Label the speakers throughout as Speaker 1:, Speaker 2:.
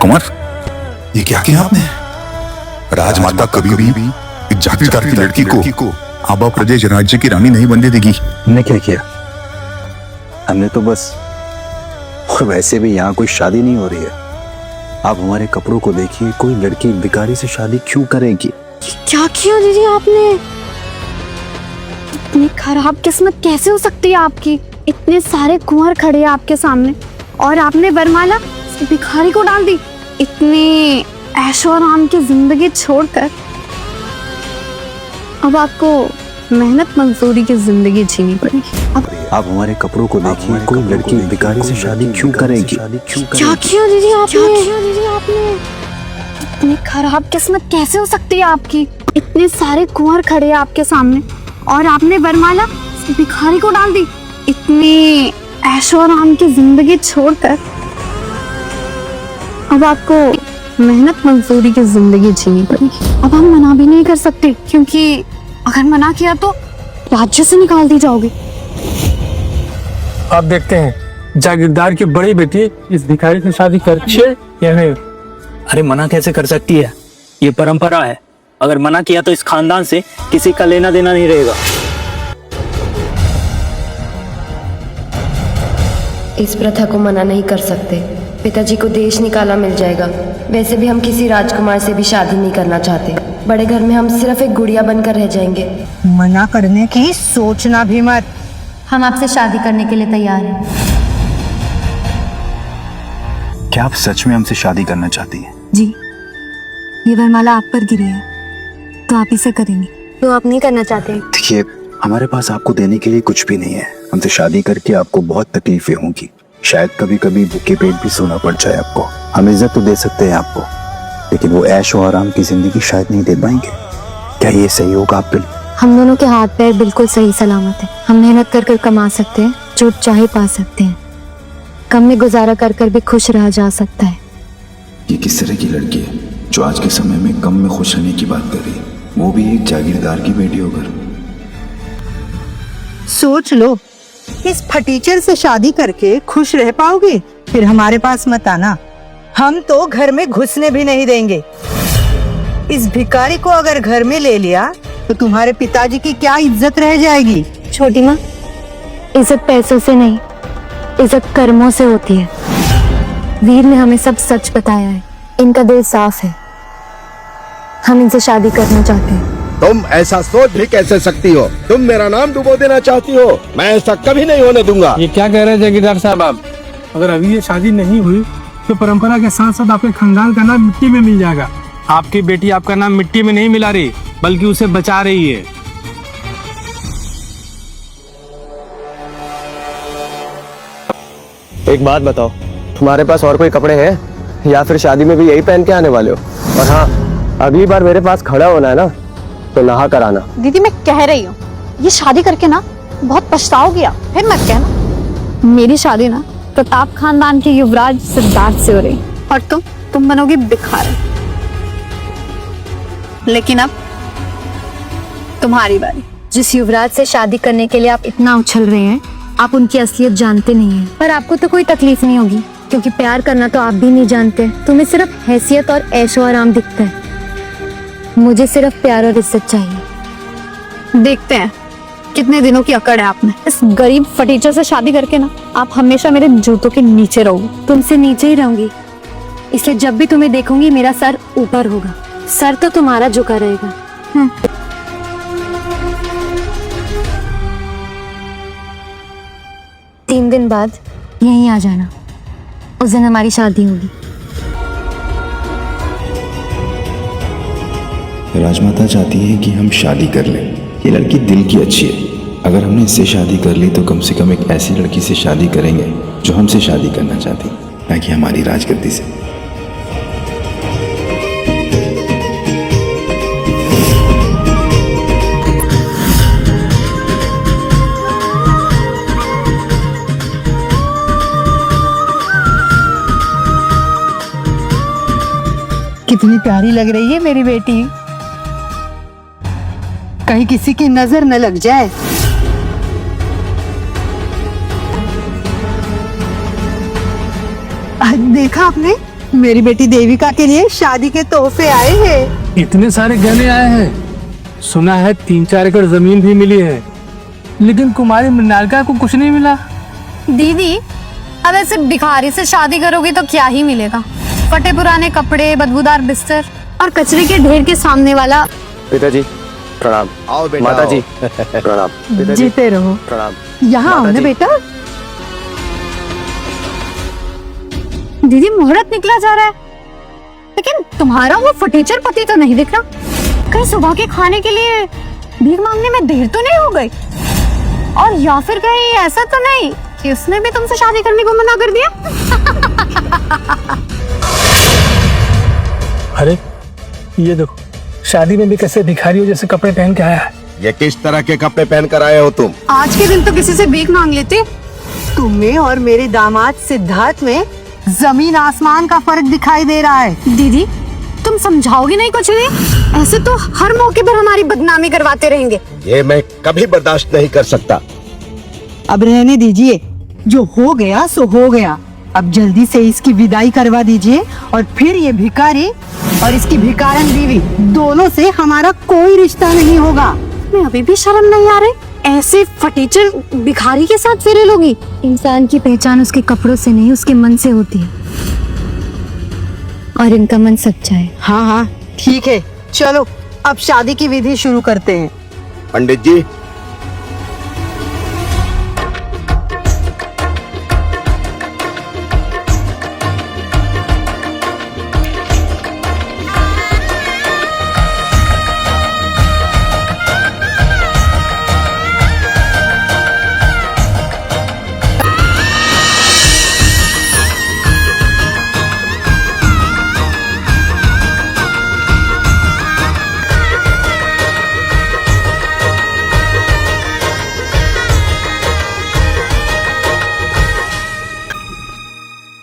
Speaker 1: राजकुमार, ये क्या किया आपने? राजमाता कभी भी एक जागीरदार की लड़की को आबा प्रदेश राज्य की रानी नहीं बनने देगी।
Speaker 2: हमने क्या किया? हमने तो बस, और वैसे भी यहाँ कोई शादी नहीं हो रही है। आप हमारे कपड़ों को देखिए, कोई लड़की भिखारी से शादी क्यों करेगी?
Speaker 3: क्या किया दीदी आपने? इतनी खराब किस्मत कैसे हो सकती है आपकी? इतने सारे कुंवर खड़े हैं आपके सामने और आपने वरमाला भिखारी को डाल दी। इतनी ऐशो आराम की जिंदगी छोड़कर अब आपको मेहनत मजदूरी की जिंदगी जीनी पड़ेगी। अब
Speaker 2: आप हमारे कपड़ों को देखिए, कोई लड़की भिखारी से शादी क्यों करेगी?
Speaker 3: क्या किया दीदी आपने? इतनी खराब किस्मत कैसे हो सकती है आपकी? इतने सारे कुंवर खड़े हैं आपके सामने और आपने वरमाला भिखारी को डाल दी। इतनी ऐशो आराम की जिंदगी छोड़कर अब आपको मेहनत मजदूरी की जिंदगी जीनी पड़ेगी। अब हम मना भी नहीं कर सकते, क्योंकि अगर मना किया तो राज्य से निकाल दी जाओगे।
Speaker 4: आप देखते हैं जागीरदार की बड़ी बेटी इस भिखारी से शादी करती है या नहीं?
Speaker 5: अरे मना कैसे कर सकती है? ये परंपरा है। अगर मना किया तो इस खानदान से किसी का लेना देना नहीं रहेगा।
Speaker 6: इस प्रथा को मना नहीं कर सकते। पिताजी को देश निकाला मिल जाएगा। वैसे भी हम किसी राजकुमार से भी शादी नहीं करना चाहते। बड़े घर में हम सिर्फ एक गुड़िया बनकर रह जाएंगे।
Speaker 7: मना करने की सोचना भी मत।
Speaker 6: हम आपसे शादी करने के लिए तैयार हैं।
Speaker 2: क्या आप सच में हमसे शादी करना चाहती हैं?
Speaker 3: जी, ये वरमाला आप पर गिरी है तो आप इसे करेंगे। तो आप नहीं करना चाहते?
Speaker 2: देखिए, हमारे पास आपको देने के लिए कुछ भी नहीं है। हमसे शादी करके आपको बहुत तकलीफें होंगी। शायद कभी कभी भूखे पेट भी सोना पड़ जाए आपको। हम इज्जत तो दे सकते हैं आपको, लेकिन वो ऐश और आराम की जिंदगी शायद नहीं दे पाएंगे। क्या ये सही होगा आपके लिए?
Speaker 3: हम दोनों के हाथ पैर बिल्कुल सही सलामत है। हम मेहनत कर कर कमा सकते हैं, जो चाहे पा सकते हैं। कम में गुजारा कर कर भी खुश रहा जा सकता है।
Speaker 8: ये किस तरह की लड़की है जो आज के समय में कम में खुश रहने की बात कर रही है, वो भी एक जागीरदार की बेटी होकर?
Speaker 7: सोच लो, इस फटीचर से शादी करके खुश रह पाओगे? फिर हमारे पास मत आना, हम तो घर में घुसने भी नहीं देंगे। इस भिखारी को अगर घर में ले लिया तो तुम्हारे पिताजी की क्या इज्जत रह जाएगी?
Speaker 3: छोटी माँ, इज्जत पैसों से नहीं, इज्जत कर्मों से होती है। वीर ने हमें सब सच बताया है। इनका दिल साफ है। हम इनसे शादी करना चाहते हैं।
Speaker 9: तुम ऐसा सोच भी कैसे सकती हो? तुम मेरा नाम डुबो देना चाहती हो? मैं ऐसा कभी नहीं होने दूंगा।
Speaker 4: ये क्या कह रहे हैं जागीरदार साहब आप? अगर अभी ये शादी नहीं हुई तो परंपरा के साथ साथ आपके खानदान का नाम मिट्टी में मिल जाएगा। आपकी बेटी आपका नाम मिट्टी में नहीं मिला रही, बल्कि उसे बचा रही है।
Speaker 10: एक बात बताओ, तुम्हारे पास और कोई कपड़े हैं या फिर शादी में भी यही पहन के आने वाले हो? और हाँ, अगली बार मेरे पास खड़ा होना है ना तो नहा कर आना।
Speaker 3: दीदी, मैं कह रही हूँ, ये शादी करके ना बहुत पछताओगी आप। फिर मत कहना। मेरी शादी ना प्रताप खानदान के युवराज सिद्धार्थ से हो रही और तुम बनोगी भिखारी। लेकिन अब तुम्हारी बारी। जिस युवराज से शादी करने के लिए आप इतना उछल रहे हैं, आप उनकी असलियत जानते नहीं हैं। पर आपको तो कोई तकलीफ नहीं होगी, क्योंकि प्यार करना तो आप भी नहीं जानते। तुम्हें सिर्फ हैसियत और ऐशो आराम दिखता है। मुझे सिर्फ प्यार और इज्जत चाहिए। देखते हैं कितने दिनों की अकड़ है आपने। इस गरीब फटीचर से शादी करके ना आप हमेशा मेरे जूतों के नीचे रहोगे। तुमसे नीचे ही रहूंगी, इसलिए जब भी तुम्हें देखूंगी मेरा सर ऊपर होगा। सर तो तुम्हारा झुका रहेगा। 3 दिन बाद यहीं आ जाना, उस दिन हमारी शादी होगी।
Speaker 8: राजमाता चाहती है कि हम शादी कर लें। ये लड़की दिल की अच्छी है। अगर हमने इससे शादी कर ली तो कम से कम एक ऐसी लड़की से शादी करेंगे जो हमसे शादी करना चाहती, ना कि हमारी राजगद्दी से।
Speaker 7: कितनी प्यारी लग रही है मेरी बेटी। कहीं किसी की नजर न लग जाए। देखा आपने, मेरी बेटी देविका के लिए शादी के तोहफे आए हैं।
Speaker 4: इतने सारे गहने आए हैं। सुना है 3-4 एकड़ जमीन भी मिली है, लेकिन कुमारी मृणालिका को कुछ नहीं मिला।
Speaker 3: दीदी, अब ऐसे भिखारी से शादी करोगी तो क्या ही मिलेगा? फटे पुराने कपड़े, बदबूदार बिस्तर और कचरे के ढेर के सामने वाला।
Speaker 10: पिताजी प्रणाम।
Speaker 9: आओ बेटा,
Speaker 10: माता जी
Speaker 9: आओ।
Speaker 10: प्रणाम। पिताजी
Speaker 7: जीते रहो।
Speaker 10: प्रणाम।
Speaker 7: यहाँ आओ
Speaker 10: माता
Speaker 7: ना
Speaker 10: जी।
Speaker 7: बेटा।
Speaker 3: दीदी, मुहूर्त निकला जा रहा है, लेकिन तुम्हारा वो फटीचर पति तो नहीं दिख रहा। कहीं सुबह के खाने के लिए भीख मांगने में देर तो नहीं हो गई? और या फिर कहीं ऐसा तो नहीं कि उसने भी तुमसे शादी करने को मना कर दिया?
Speaker 4: अरे ये देखो, शादी में भी कैसे भिखारियों जैसे कपड़े पहन के आया है।
Speaker 9: ये किस तरह के कपड़े पहन कर आए हो तुम?
Speaker 3: आज के दिन तो किसी से भीख मांग लेते।
Speaker 7: तुम्हें और मेरे दामाद सिद्धार्थ में जमीन आसमान का फर्क दिखाई दे रहा है।
Speaker 3: दीदी, तुम समझाओगी नहीं कुछ नहीं? ऐसे तो हर मौके पर हमारी बदनामी करवाते रहेंगे।
Speaker 9: ये मैं कभी बर्दाश्त नहीं कर सकता।
Speaker 7: अब रहने दीजिए, जो हो गया सो हो गया। अब जल्दी से इसकी विदाई करवा दीजिए, और फिर ये भिखारी और इसकी भिखारन बीवी दोनों से हमारा कोई रिश्ता नहीं होगा।
Speaker 3: मैं अभी भी शर्म नहीं आ रही? ऐसे फटीचर भिखारी के साथ फेरे लोगी? इंसान की पहचान उसके कपड़ों से नहीं, उसके मन से होती है, और इनका मन सच्चा है।
Speaker 7: हाँ हाँ ठीक है, चलो अब शादी की विधि शुरू करते हैं।
Speaker 9: पंडित जी,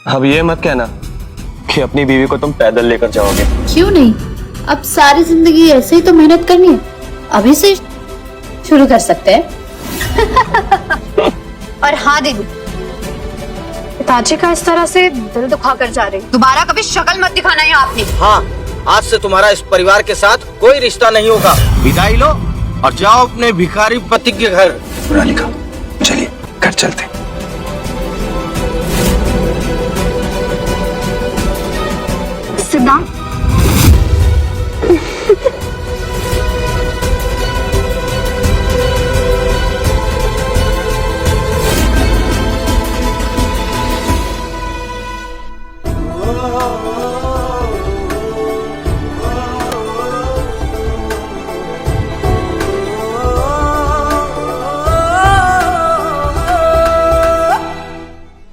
Speaker 10: अब ये मत कहना कि अपनी बीवी को तुम पैदल लेकर जाओगे।
Speaker 11: क्यों नहीं? अब सारी जिंदगी ऐसे ही तो मेहनत करनी है, अभी से शुरू कर सकते हैं।
Speaker 3: और हाँ दीदी, पिताजी का इस तरह से दिल दुखा कर जा रही, दोबारा कभी शक्ल मत दिखाना है आपने।
Speaker 10: हाँ, आज से तुम्हारा इस परिवार के साथ कोई रिश्ता नहीं होगा। विदाई लो और जाओ अपने भिखारी पति के घर।
Speaker 8: मृणालिका, चलिए घर चलते हैं।
Speaker 3: सिद्धार्थ,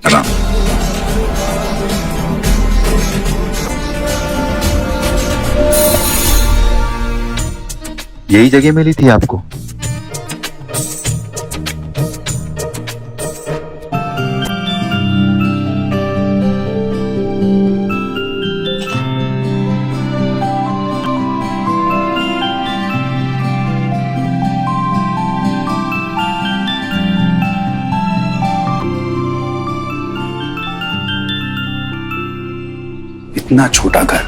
Speaker 1: राम,
Speaker 2: यही जगह मिली थी आपको?
Speaker 8: इतना छोटा घर,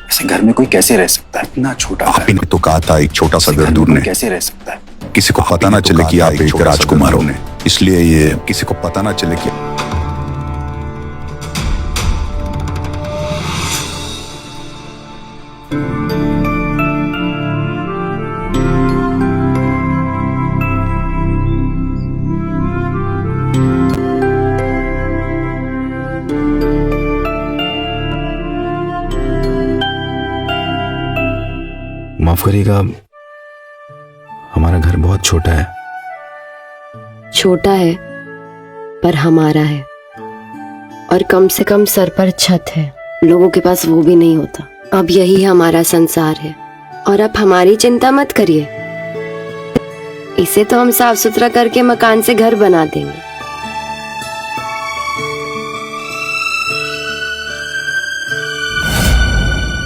Speaker 8: ऐसे घर में कोई कैसे रह सकता है? इतना छोटा
Speaker 1: आप
Speaker 8: घर,
Speaker 1: इन्हें तो कहा था एक छोटा सा
Speaker 8: ऐसे
Speaker 1: घर
Speaker 8: घर में
Speaker 1: ढूंढने,
Speaker 8: कोई कैसे रह सकता है?
Speaker 1: किसी को पता ना चले कि आप एक राजकुमार हो, इसलिए ये किसी को पता ना चले कि
Speaker 8: माफ करिएगा, हमारा घर बहुत छोटा है।
Speaker 6: छोटा है पर हमारा है, और कम से कम सर पर छत है। लोगों के पास वो भी नहीं होता। अब यही हमारा संसार है, और अब हमारी चिंता मत करिए। इसे तो हम साफ सुथरा करके मकान से घर बना देंगे।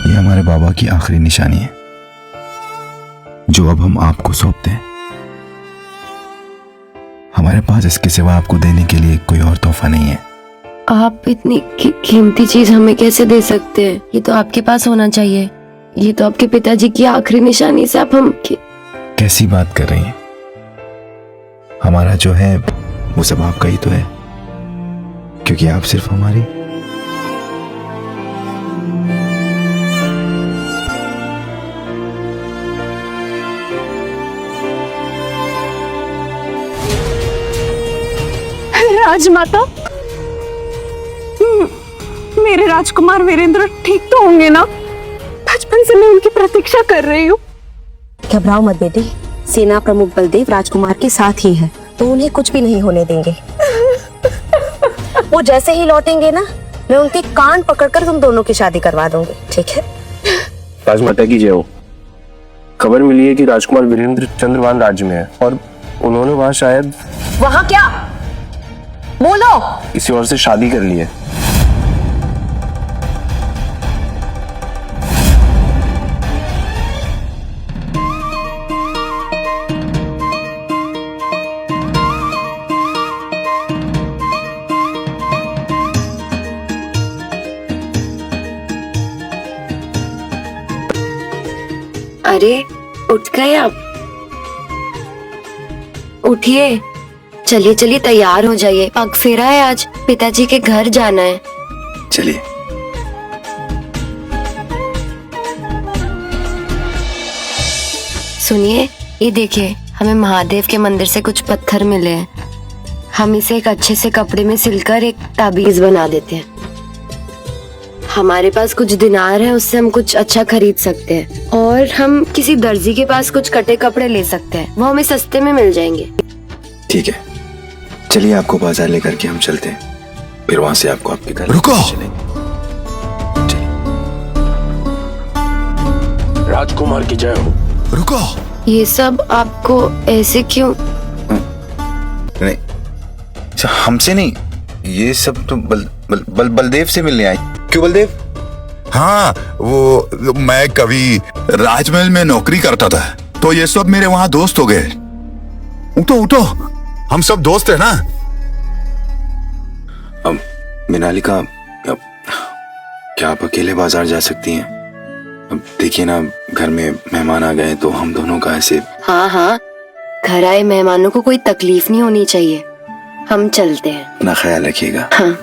Speaker 8: ये हमारे बाबा की आखिरी निशानी है, जो अब हम आपको सौंपते हैं। हमारे पास इसके सिवा आपको देने के लिए कोई और तोहफा नहीं है।
Speaker 6: आप इतनी कीमती चीज हमें कैसे दे सकते हैं? ये तो आपके पास होना चाहिए। ये तो आपके पिताजी की आखिरी निशानी से आप हम
Speaker 8: कैसी बात कर रही हैं? हमारा जो है वो सब आपका ही तो है, क्योंकि आप सिर्फ हमारी।
Speaker 3: राजमाता, मेरे राजकुमार वीरेंद्र ठीक तो होंगे ना? बचपन से मैं उनकी प्रतीक्षा कर रही हूँ।
Speaker 12: घबराओ मत बेटी, सेना प्रमुख बलदेव राजकुमार के साथ ही है, तो उन्हें कुछ भी नहीं होने देंगे। वो जैसे ही लौटेंगे ना, मैं उनके कान पकड़कर तुम दोनों की शादी करवा दूंगी, ठीक है?
Speaker 10: राजमाता की जय हो। खबर मिली है कि राजकुमार वीरेंद्र चंद्रवान राज्य में है और उन्होंने वहाँ शायद
Speaker 12: वहाँ क्या? बोलो।
Speaker 10: किसी और से शादी कर ली है।
Speaker 6: अरे उठ गए आप? उठिए, चलिए चलिए तैयार हो जाइए, पग फेरा है आज, पिताजी के घर जाना है।
Speaker 8: चलिए।
Speaker 6: सुनिए, ये देखिए, हमें महादेव के मंदिर से कुछ पत्थर मिले हैं। हम इसे एक अच्छे से कपड़े में सिलकर एक ताबीज बना देते हैं। हमारे पास कुछ दिनार है, उससे हम कुछ अच्छा खरीद सकते हैं। और हम किसी दर्जी के पास कुछ कटे कपड़े ले सकते हैं, वो हमें सस्ते में मिल जाएंगे।
Speaker 8: ठीक है, चलिए आपको बाजार लेकर के हम चलते हैं, फिर वहां से आपको आपके घर
Speaker 1: रुको।
Speaker 10: राजकुमार की जय हो।
Speaker 1: रुको।
Speaker 6: ये सब आपको ऐसे क्यों?
Speaker 8: नहीं, हमसे नहीं, ये सब तो बलदेव से मिलने आए। क्यों बलदेव?
Speaker 1: हाँ, वो मैं कभी राजमहल में नौकरी करता था, तो ये सब मेरे वहां दोस्त हो गए। उठो उठो, हम सब दोस्त है ना।
Speaker 8: अब मिनालिका, अब क्या आप अकेले बाजार जा सकती हैं? अब देखिए ना, घर में मेहमान आ गए तो हम दोनों का ऐसे।
Speaker 6: हाँ हाँ, घर आए मेहमानों को कोई तकलीफ नहीं होनी चाहिए। हम चलते हैं।
Speaker 8: अपना ख्याल रखिएगा।
Speaker 6: हाँ।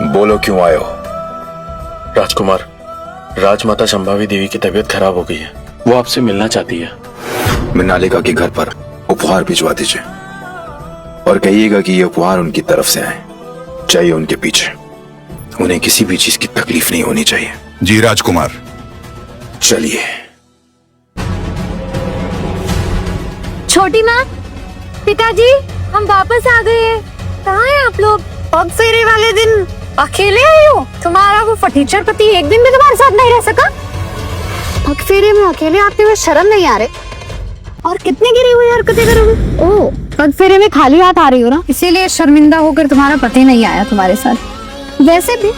Speaker 8: बोलो क्यों आए हो?
Speaker 10: राजकुमार, राजमाता संभावी देवी की तबीयत खराब हो गई है, वो आपसे मिलना चाहती है।
Speaker 8: मृणालिका के घर पर उपहार भिजवा दीजिए और कहिएगा कि ये उपहार उनकी तरफ से आए, चाहिए उनके पीछे। उन्हें किसी भी चीज की तकलीफ नहीं होनी चाहिए।
Speaker 1: जी राजकुमार।
Speaker 8: चलिए।
Speaker 3: छोटी माँ, पिताजी, हम वापस आ गए हैं। कहाँ हैं आप लोग? पग फेरे वाले दिन अकेले आए हो? तुम्हारा वो फटीचर पति एक दिन भी तुम्हारे साथ नहीं रह सका? पग फेरे में अकेले आते हुए शर्म नहीं आ रहे? और कितनी गिरी हुई हरकतें करोगे? ओह, पग फेरे में खाली हाथ आ रही हो ना, इसीलिए शर्मिंदा होकर तुम्हारा पति नहीं आया तुम्हारे साथ। वैसे भी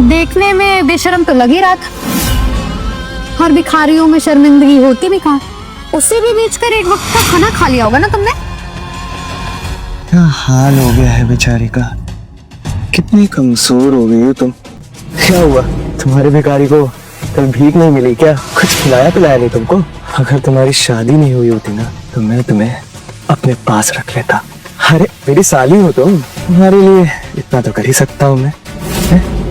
Speaker 3: देखने में बेशर्म तो लग ही रहा था। और भिखारियों में शर्मिंदगी होती भी कहाँ? उसे भी बेचकर एक वक्त का खाना खा लिया होगा ना तुमने।
Speaker 2: क्या हाल हो गया है बेचारी का, कितनी कमजोर हो गई हो तुम। क्या हुआ, तुम्हारे भिखारी को कल भीख नहीं मिली क्या? कुछ खिलाया पिलाया नहीं तुमको? अगर तुम्हारी शादी नहीं हुई होती ना, तो मैं तुम्हें अपने पास रख लेता। अरे मेरी साली हो तुम, तुम्हारे लिए इतना तो कर ही सकता हूँ मैं।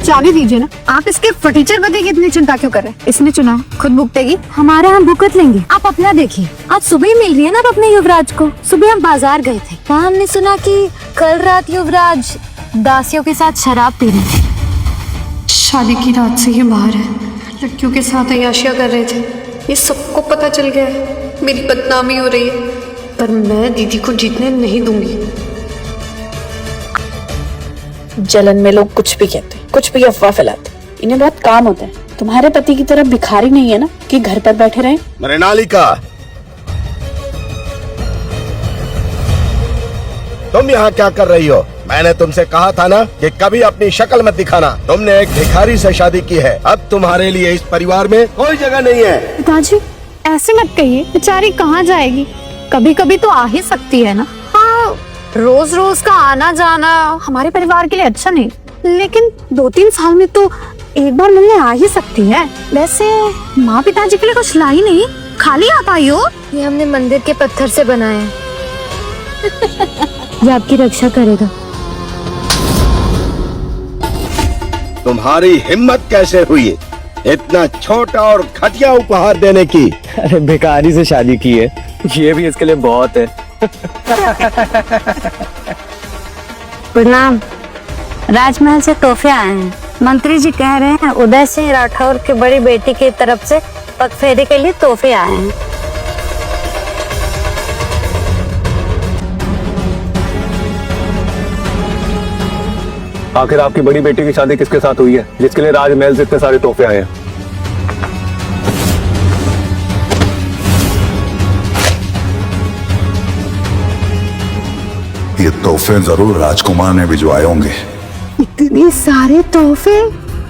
Speaker 3: चाबी दीजिए ना। आप इसके फटीचर पति की इतनी चिंता क्यों कर रहे हैं? इसने चुना, खुद भुगतेगी। हमारा हम भुगत लेंगे, आप अपना देखिए। आज सुबह ही मिल रही है ना अपने युवराज को। सुबह हम बाजार गए थे, वहाँ हमने सुना कि कल रात युवराज दासियों के साथ शराब पी रहे थे।
Speaker 13: शादी की रात से ये बाहर है, लड़कियों के साथ अय्याशियां कर रहे थे। ये सबको पता चल गया है, मेरी बदनामी हो रही है, पर मैं दीदी को जीतने नहीं दूंगी।
Speaker 11: जलन में लोग कुछ भी कहते हैं, कुछ भी अफवाह फैलाते हैं। इन्हें बहुत काम होता है। तुम्हारे पति की तरह भिखारी नहीं है ना कि घर पर बैठे रहें।
Speaker 9: मृणालिका, तुम यहाँ क्या कर रही हो? मैंने तुमसे कहा था ना कि कभी अपनी शक्ल मत दिखाना। तुमने एक भिखारी से शादी की है, अब तुम्हारे लिए इस परिवार में कोई जगह नहीं है।
Speaker 13: पिताजी ऐसे मत कहिए, बेचारी कहाँ जाएगी, कभी कभी तो आ ही सकती है ना। हाँ, रोज रोज का आना जाना हमारे परिवार के लिए अच्छा नहीं, लेकिन 2-3 साल में तो एक बार मिलने आ ही सकती है। वैसे माँ पिताजी के लिए कुछ लाई नहीं, खाली आ पाई हो।
Speaker 3: ये हमने मंदिर के पत्थर से बनाया है। ये आपकी रक्षा करेगा।
Speaker 9: तुम्हारी हिम्मत कैसे हुई इतना छोटा और घटिया उपहार देने की?
Speaker 10: अरे भिखारी से शादी की है, ये भी इसके लिए बहुत है।
Speaker 3: प्रणाम। राजमहल से तोहफे आए हैं। मंत्री जी कह रहे हैं उदय सिंह राठौर की बड़ी बेटी की तरफ से पगफेरे के लिए तोहफे आए हैं।
Speaker 2: आखिर आपकी बड़ी बेटी की शादी किसके साथ हुई है जिसके लिए राजमहल से इतने सारे तोहफे आए हैं?
Speaker 1: ये तोहफे जरूर राजकुमार ने भिजवाए होंगे।
Speaker 7: इतने सारे तोहफे,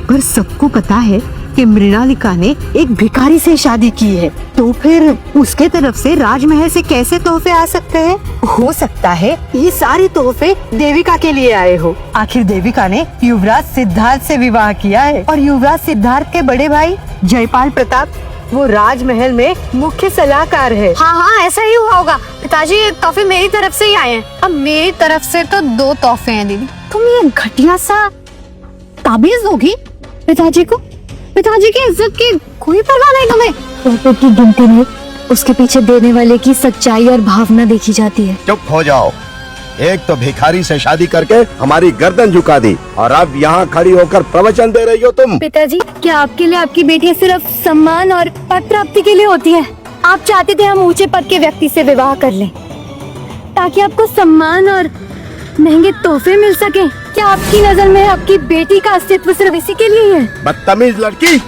Speaker 7: पर सबको पता है कि मृणालिका ने एक भिखारी से शादी की है, तो फिर उसके तरफ से राजमहल से कैसे तोहफे आ सकते हैं? हो सकता है ये सारे तोहफे देविका के लिए आए हो। आखिर देविका ने युवराज सिद्धार्थ से विवाह किया है और युवराज सिद्धार्थ के बड़े भाई जयपाल प्रताप वो राजमहल में मुख्य सलाहकार है।
Speaker 13: हाँ हाँ, ऐसा ही हुआ होगा। पिताजी ये तोहफे मेरी तरफ से ही आए हैं। अब मेरी तरफ से तो 2 तोहफे हैं दीदी। तुम ये घटिया सा ताबीज दोगी पिताजी को? पिताजी की इज्जत की कोई परवाह नहीं तुम्हें?
Speaker 3: तोहफे की गिनती में उसके पीछे देने वाले की सच्चाई और भावना देखी जाती है।
Speaker 9: चुप हो जाओ। एक तो भिखारी से शादी करके हमारी गर्दन झुका दी और अब यहाँ खड़ी होकर प्रवचन दे रही हो तुम।
Speaker 3: पिताजी, क्या आपके लिए आपकी बेटी सिर्फ सम्मान और पद प्राप्ति के लिए होती है? आप चाहते थे हम ऊंचे पद के व्यक्ति से विवाह कर लें ताकि आपको सम्मान और महंगे तोहफे मिल सके। क्या आपकी नजर में आपकी बेटी का अस्तित्व सिर्फ इसी के लिए है?
Speaker 9: बदतमीज लड़की।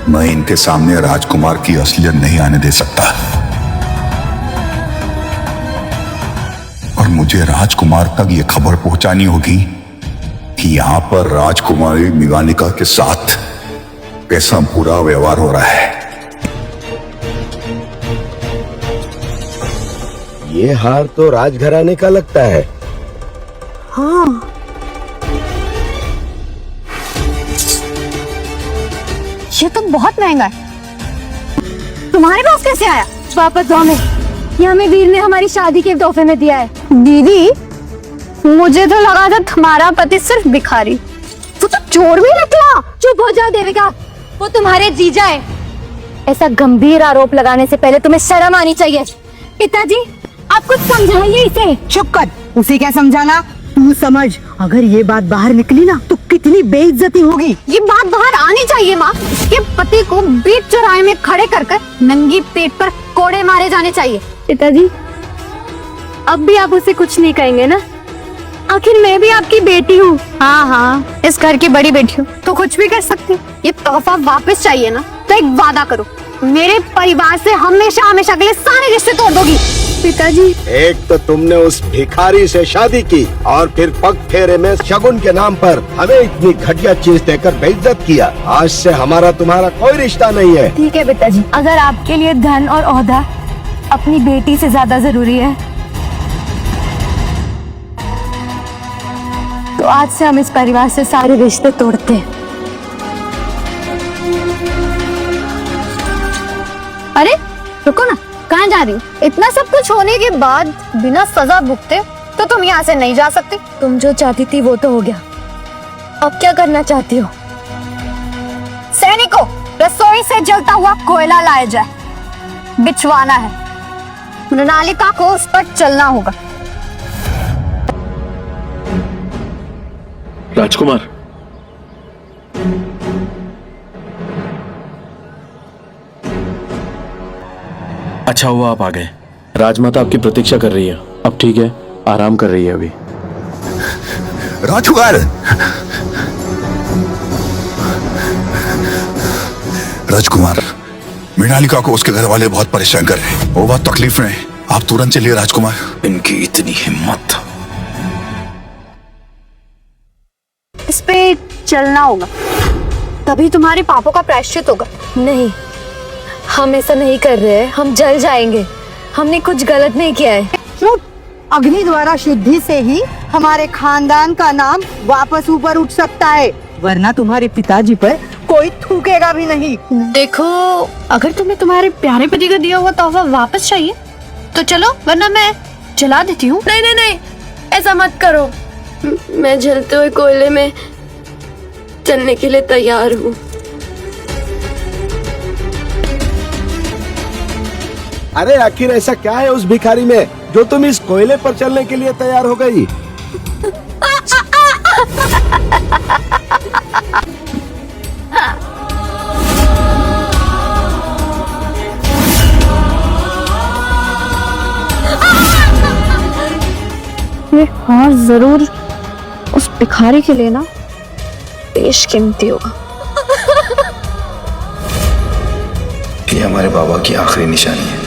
Speaker 1: मैं इनके सामने राजकुमार की असलियत नहीं आने दे सकता और मुझे राजकुमार तक ये खबर पहुंचानी होगी कि यहाँ पर राजकुमारी मृणालिका के साथ कैसा बुरा व्यवहार हो रहा है।
Speaker 9: ये हार तो राजघराने का लगता है।
Speaker 7: हाँ,
Speaker 13: ये तो बहुत महंगा है। तुम्हारे पास कैसे आया?
Speaker 3: वापस दो हमें। ये हमें वीर ने हमारी शादी के तोहफे में दिया है।
Speaker 13: दीदी, मुझे तो लगा था तुम्हारा पति सिर्फ भिखारी, वो तो चोर भी निकला।
Speaker 3: चुप हो जाओ देविका, वो तुम्हारे जीजा है। ऐसा गंभीर आरोप लगाने से पहले तुम्हें शर्म आनी चाहिए। पिताजी, आप कुछ समझाइए इसे।
Speaker 7: चुप कर। उसे क्या समझाना? तू समझ, अगर ये बात बाहर निकली ना तो कितनी बेइज्जती होगी।
Speaker 13: ये बात बाहर आनी चाहिए माँ। इसके पति को बीच चौराहे में खड़े कर नंगी पेट पर कोड़े मारे जाने चाहिए।
Speaker 3: पिताजी, अब भी आप उसे कुछ नहीं कहेंगे ना? आखिर मैं भी आपकी बेटी हूँ।
Speaker 13: हाँ हाँ, इस घर की बड़ी बेटी हूँ तो कुछ भी कर सकती। ये तोहफा वापस चाहिए ना तो एक वादा करो, मेरे परिवार से हमेशा हमेशा के लिए सारे रिश्ते तोड़ दोगी।
Speaker 3: पिताजी,
Speaker 9: एक तो तुमने उस भिखारी से शादी की और फिर पग फेरे में शगुन के नाम पर हमें इतनी घटिया चीज देकर बेइज्जत किया। आज से हमारा तुम्हारा कोई रिश्ता नहीं है।
Speaker 3: ठीक है पिताजी, अगर आपके लिए धन और ओहदा अपनी बेटी से ज्यादा जरूरी है तो आज से हम इस परिवार से सारे रिश्ते तोड़ते हैं।
Speaker 13: अरे रुको ना, कहाँ जा रही हो? इतना सब कुछ होने के बाद बिना सजा भुगते तो तुम यहाँ से नहीं जा सकती।
Speaker 3: तुम जो चाहती थी वो तो हो गया, अब क्या करना चाहती हो?
Speaker 13: सैनिकों, रसोई से जलता हुआ कोयला लाया जाए, बिछवाना है। मृणालिका को उस पर चलना होगा।
Speaker 8: राजकुमार, अच्छा हुआ आप आ गए। राजमाता आपकी प्रतीक्षा कर रही है। अब ठीक है, आराम कर रही है अभी।
Speaker 1: राजकुमार, राजकुमार, मृणालिका को उसके घर वाले बहुत परेशान कर रहे हैं। वो बहुत तकलीफ में है। आप तुरंत चलिए राजकुमार।
Speaker 8: इनकी इतनी हिम्मत,
Speaker 13: इस पे चलना होगा, तभी तुम्हारे पापों का प्रायश्चित होगा।
Speaker 3: नहीं, हम ऐसा नहीं कर रहे हैं, हम जल जाएंगे। हमने कुछ गलत नहीं किया है।
Speaker 7: चुप। अग्नि द्वारा शुद्धि से ही हमारे खानदान का नाम वापस ऊपर उठ सकता है, वरना तुम्हारे पिताजी पर कोई थूकेगा भी नहीं।
Speaker 13: देखो, अगर तुम्हें तुम्हारे प्यारे पति का दिया हुआ तोहफा वापस चाहिए तो चलो, वरना मैं जला देती हूँ।
Speaker 3: नहीं नहीं नहीं, ऐसा मत करो।
Speaker 6: मैं जलते हुए कोयले में चलने के लिए तैयार हूँ।
Speaker 9: अरे आखिर ऐसा क्या है उस भिखारी में जो तुम इस कोयले पर चलने के लिए तैयार हो गई?
Speaker 13: ये हार जरूर उस भिखारी के लिए ना बेशकीमती होगा।
Speaker 8: ये हमारे बाबा की आखिरी निशानी है।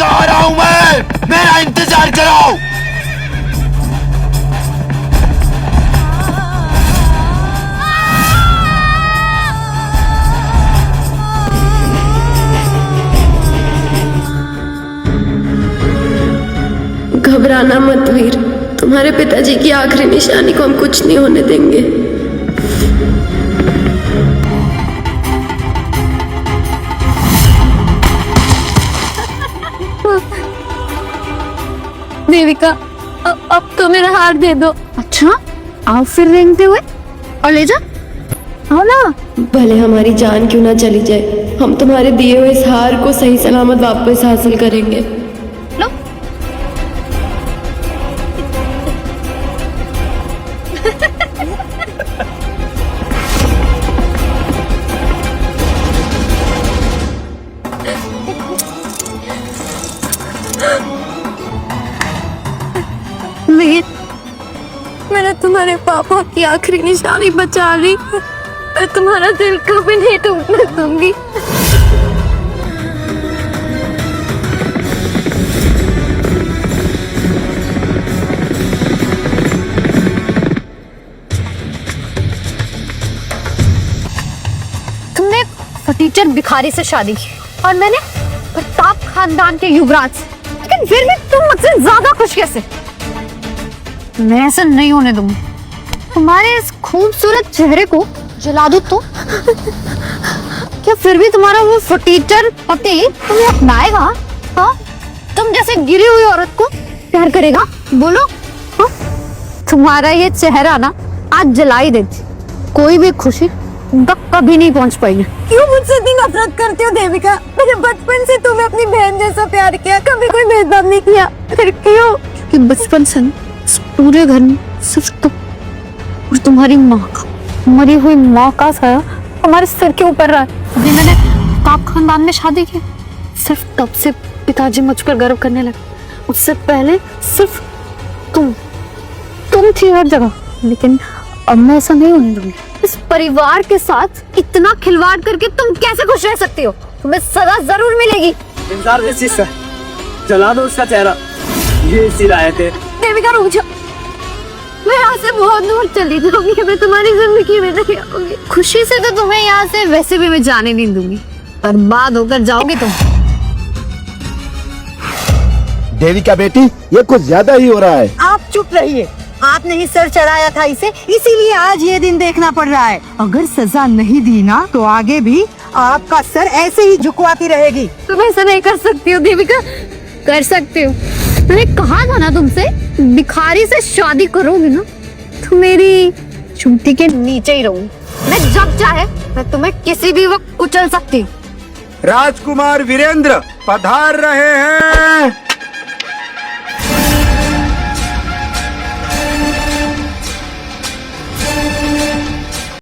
Speaker 9: आ रहा हूं मैं, मेरा इंतजार करो।
Speaker 6: घबराना मत वीर, तुम्हारे पिताजी की आखिरी निशानी को हम कुछ नहीं होने देंगे।
Speaker 13: देविका, अब तो मेरा हार दे दो। अच्छा, आओ फिर रेंगते हुए और ले जा। आओ ना।
Speaker 6: भले हमारी जान क्यों ना चली जाए, हम तुम्हारे दिए हुए इस हार को सही सलामत वापस हासिल करेंगे।
Speaker 13: लो। वीर, मैंने तुम्हारे पापा की आखिरी निशानी बचा ली। मैं तुम्हारा दिल कभी नहीं टूटने दूंगी। तुमने फटीचर भिखारी से शादी की और मैंने प्रताप खानदान के युवराज से, लेकिन फिर भी तुम मुझसे ज्यादा खुश कैसे? मैं ऐसा नहीं होने दूंगी। तुम्हारे इस खूबसूरत चेहरे को जला दो तो क्या फिर भी तुम्हारा वो फटीचर पति तुम्हें अपनाएगा? हाँ, तुम जैसे गिरी हुई औरत को प्यार करेगा? बोलो। हाँ? तुम्हारा ये चेहरा ना आज जला ही देती, कोई भी खुशी तक कभी नहीं पहुंच पाएगी। क्यों मुझसे इतनी नफरत करती हो देविका? मैंने बचपन से तुम्हें अपनी बहन जैसा प्यार किया, कभी कोई भेदभाव नहीं किया। फिर क्यों? कि बचपन से इस पूरे घर में सिर्फ तुम और तुम्हारी माँ का, मरी हुई माँ का साया हमारे सिर के ऊपर रहा है। अभी मैंने प्रताप खानदान में शादी की, सिर्फ तब से पिताजी मुझ पर गर्व करने लगे। उससे पहले सिर्फ तुम थी हर जगह, लेकिन अब मैं ऐसा नहीं होने दूंगी। इस परिवार के साथ इतना खिलवाड़ करके तुम कैसे खुश रह सकती हो? तुम्हें सजा जरूर मिलेगी।
Speaker 5: इंतजार किस चीज का? जला दो उसका चेहरा। ये इसी लाए थे।
Speaker 13: देविका रुक जाओ, मैं यहाँ से बहुत दूर चली जाऊंगी, मैं तुम्हारी जिंदगी में नहीं आऊंगी। खुशी से तो तुम्हें यहाँ से वैसे भी मैं जाने नहीं दूंगी, बर्बाद होकर जाओगी तुम।
Speaker 9: देविका बेटी, ये कुछ ज्यादा ही हो रहा है।
Speaker 7: आप चुप रहिए। आपने ही सर चढ़ाया था इसे, इसीलिए आज ये दिन देखना पड़ रहा है। अगर सजा नहीं दी ना तो आगे भी आपका सर ऐसे ही झुकवाती रहेगी।
Speaker 13: तुम ऐसा नहीं कर सकती हो देविका। कर सकती हो। मैंने कहा था ना तुमसे, भिखारी से शादी करोगी ना तो मेरी चूटी के नीचे ही रहूंगी। मैं जब चाहे मैं तुम्हें किसी भी वक्त कुचल सकती हूँ।
Speaker 9: राजकुमार वीरेंद्र पधार रहे हैं।